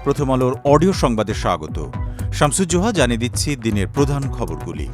প্রথম আলোর অডিও সংবাদে স্বাগত। শামসুজ্জোহা জানিয়ে দিচ্ছি দিনের প্রধান খবরগুলি।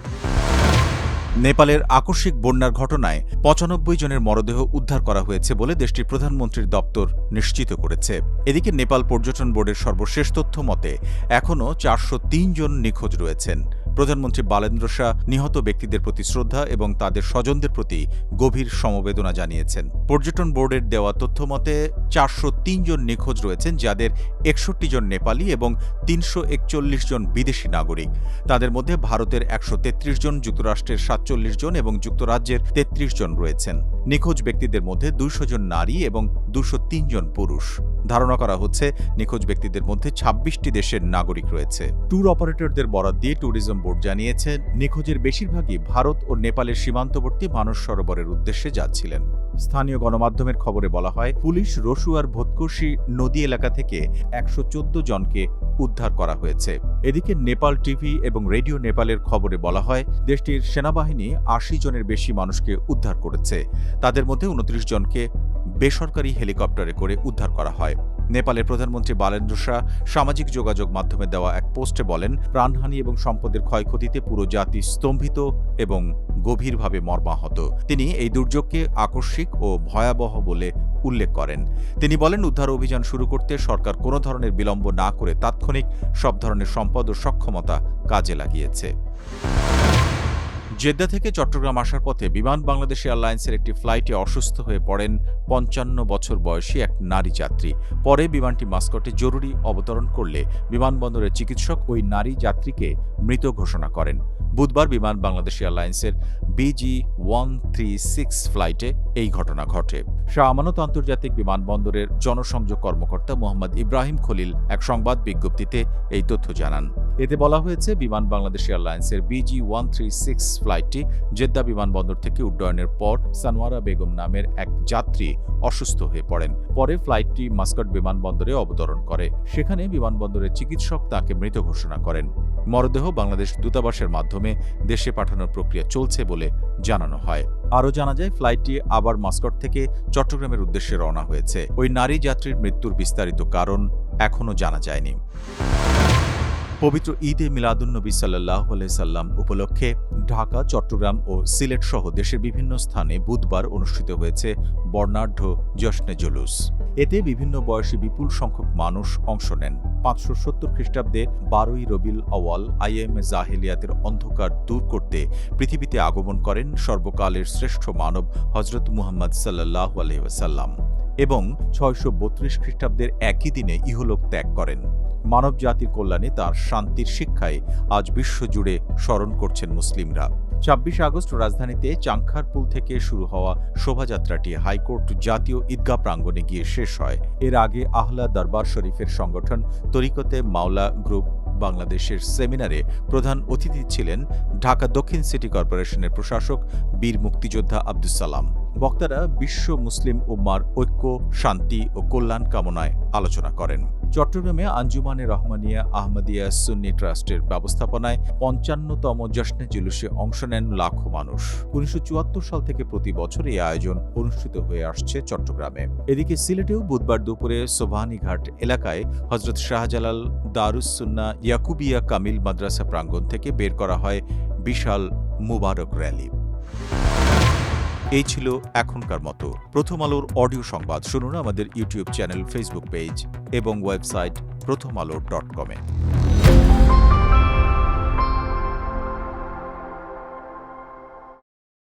নেপালের আকস্মিক বন্যার ঘটনায় ৯৫ জনের মরদেহ উদ্ধার করা হয়েছে বলে দেশটির প্রধানমন্ত্রীর দপ্তর নিশ্চিত করেছে। এদিকে নেপাল পর্যটন বোর্ডের সর্বশেষ তথ্য মতে এখনও ৪০৩ জন নিখোঁজ রয়েছেন। প্রধানমন্ত্রী বালেন্দ্র শাহ নিহত ব্যক্তিদের প্রতি শ্রদ্ধা এবং তাদের স্বজনদের প্রতি গভীর সমবেদনা জানিয়েছেন। পর্যটন বোর্ডের দেওয়া তথ্য মতে ৪০৩ জন নিখোঁজ রয়েছেন, যাদের ৬১ জন নেপালি এবং ৩৪১ জন বিদেশি নাগরিক। তাদের মধ্যে ভারতের ১৩৩ জন, যুক্তরাষ্ট্রের ৪৭ জন এবং যুক্তরাজ্যের ৩৩ জন রয়েছেন। নিখোঁজ ব্যক্তিদের মধ্যে ২০০ জন নারী এবং ২০৩ জন পুরুষ। ধারণা করা হচ্ছে নিখোঁজ ব্যক্তিদের মধ্যে ২৬টি দেশের নাগরিক রয়েছে। ট্যুর অপারেটরদের বরাত দিয়ে ট্যুরিজম বোর্ড জানিয়েছে, নিখোঁজের বেশিরভাগই ভারত ও নেপালের সীমান্তবর্তী মানস সরোবরের উদ্দেশ্যে যাচ্ছিলেন। স্থানীয় গণমাধ্যমের খবরে বলা হয়, পুলিশ রসুয়ার ভোতকোশি নদী এলাকা থেকে ১১৪ জনকে উদ্ধার করা হয়েছে। এদিকে নেপাল টিভি এবং রেডিও নেপালের খবরে বলা হয়, দেশটির সেনাবাহিনী ৮০ জনের বেশি মানুষকে উদ্ধার করেছে। তাদের মধ্যে ২৯ জনকে বেসরকারি হেলিকপ্টারে করে উদ্ধার করা হয়। নেপালের প্রধানমন্ত্রী বালেন্দ্র শাহ সামাজিক যোগাযোগ মাধ্যমে দেওয়া এক পোস্টে বলেন, প্রাণহানি এবং সম্পদের ক্ষয়ক্ষতিতে পুরো জাতি স্তম্ভিত এবং গভীরভাবে মর্মাহত। তিনি এই দুর্যোগকে আকস্মিক ও ভয়াবহ বলে উল্লেখ করেন। তিনি বলেন, উদ্ধার অভিযান শুরু করতে সরকার কোনো ধরনের বিলম্ব না করে তাৎক্ষণিক সব ধরনের সম্পদ ও সক্ষমতা কাজে লাগিয়েছে। জেদ্দা থেকে চট্টগ্রাম আসার পথে বিমান বাংলাদেশ এয়ারলাইন্সের একটি ফ্লাইটে অসুস্থ হয়ে পড়েন ৫৫ বছর বয়সী এক নারী যাত্রী। পরে বিমানটি মাস্কটে জরুরি অবতরণ করলে বিমানবন্দরের চিকিৎসক ওই নারী যাত্রীকে মৃত ঘোষণা করেন। বুধবার বিমান বাংলাদেশ এয়ারলাইন্সের BG136 ফ্লাইটে এই ঘটনা ঘটে। শাহ আমানত আন্তর্জাতিক বিমানবন্দরের জনসংযোগ কর্মকর্তা মোহাম্মদ ইব্রাহিম খলিল এক সংবাদ বিজ্ঞপ্তিতে এই তথ্য জানান। এতে বলা হয়েছে, বিমান বাংলাদেশ এয়ারলাইন্সের BG136 ফ্লাইটটি জেদ্দা বিমানবন্দর থেকে উড্ডয়নের পর সানোয়ারা বেগম নামের এক যাত্রী অসুস্থ হয়ে পড়েন। পরে ফ্লাইটটি মাস্কট বিমানবন্দরে অবতরণ করে। সেখানে বিমানবন্দরের চিকিৎসক তাকে মৃত ঘোষণা করেন। মরদেহ বাংলাদেশ দূতাবাসের মাধ্যমে দেশে পাঠানোর প্রক্রিয়া চলছে বলে জানানো হয়। আরও জানা যায়, ফ্লাইটটি আবার মাস্কট থেকে চট্টগ্রামের উদ্দেশ্যে রওনা হয়েছে। ওই নারী যাত্রীর মৃত্যুর বিস্তারিত কারণ এখনও জানা যায়নি। পবিত্র ঈদে মিলাদুন্নবী সাল্লাল্লাহু আলাইহি সাল্লাম উপলক্ষে ঢাকা, চট্টগ্রাম ও সিলেট সহ দেশের বিভিন্ন স্থানে বুধবার অনুষ্ঠিত হয়েছে বর্ণাঢ্য জশ্নে জুলুস। এতে বিভিন্ন বয়সী বিপুল সংখ্যক মানুষ অংশ নেন। ৫৭০ খ্রিস্টাব্দে ১২ই রবিউল আউয়াল আইয়ামে জাহেলিয়াতের অন্ধকার দূর করতে পৃথিবীতে আগমন করেন সর্বকালের শ্রেষ্ঠ মানব হযরত মুহাম্মদ সাল্লাল্লাহু আলাইহি ওয়াসাল্লাম এবং ৬৩২ খ্রিস্টাব্দের একই দিনে ইহলোক ত্যাগ করেন। মানব জাতির কল্যাণে তাঁর শান্তির শিক্ষায় আজ বিশ্বজুড়ে স্মরণ করছেন মুসলিমরা। ২৬ আগস্ট রাজধানীতে চাংখারপুল থেকে শুরু হওয়া শোভাযাত্রাটি হাইকোর্ট জাতীয় ঈদগাহ প্রাঙ্গণে গিয়ে শেষ হয়। এর আগে আহলা দরবার শরীফের সংগঠন তরিকতে মাওলা গ্রুপ বাংলাদেশের সেমিনারে প্রধান অতিথি ছিলেন ঢাকা দক্ষিণ সিটি কর্পোরেশনের প্রশাসক বীর মুক্তিযোদ্ধা আব্দুস সালাম। বক্তারা বিশ্ব মুসলিম উম্মার ঐক্য, শান্তি ও কল্যাণ কামনায় আলোচনা করেন। চট্টগ্রামে আঞ্জুমানে রহমানিয়া আহমদিয়া সুন্নি ট্রাস্টের ব্যবস্থাপনায় ৫৫তম জশ্নে জুলুসে অংশ নেন লাখো মানুষ। ১৯৭৪ সাল থেকে প্রতি বছর এই আয়োজন অনুষ্ঠিত হয়ে আসছে চট্টগ্রামে। এদিকে সিলেটেও বুধবার দুপুরে সোবহানীঘাট এলাকায় হযরত শাহজালাল দারুস সুন্নাহ ইয়াকুবিয়া কামিল মাদ্রাসা প্রাঙ্গণ থেকে বের করা হয় বিশাল মুবারক র্যালি। এই ছিল এখনকার মতো প্রথম আলোর অডিও সংবাদ। শুনুন আমাদের ইউটিউব চ্যানেল, ফেসবুক পেজ এবং ওয়েবসাইট prothomalo.com-এ।